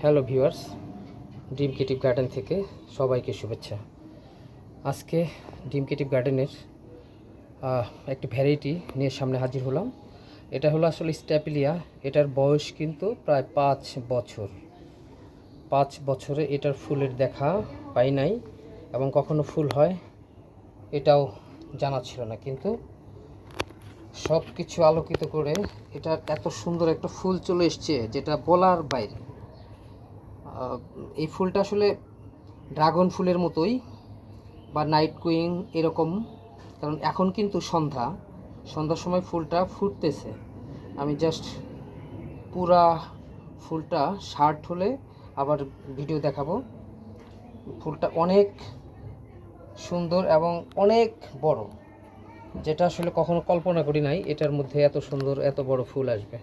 Hello viewers, dream creative garden থেকে সবাইকে শুভেচ্ছা। আজকে ড্রিম ক্রিয়েটিভ গার্ডেনের একটি ভ্যারাইটি নিয়ে সামনে হাজির হলাম। এটা হলো আসলে স্ট্যাপিলিয়া। এটার বয়স কিন্তু প্রায় 5 বছর। 5 বছরে এটার ফুলের দেখা পাই নাই এবং কখনো ফুল হয় এটাও জানা ছিল না, কিন্তু সব কিছু আলোকিত করে এটার এত সুন্দর একটা ফুল চলে এসছে যেটা বলার বাইরে। এই ফুলটা আসলে ড্রাগন ফুলের মতোই বা নাইট কুইং এরকম, কারণ এখন কিন্তু সন্ধ্যার সময় ফুলটা ফুটতেছে। আমি জাস্ট পুরা ফুলটা শার্ট হলে আবার ভিডিও দেখাবো। ফুলটা অনেক সুন্দর এবং অনেক বড়, যেটা আসলে কখনো কল্পনা করি নাই এটার মধ্যে এত সুন্দর এত বড় ফুল আসবে।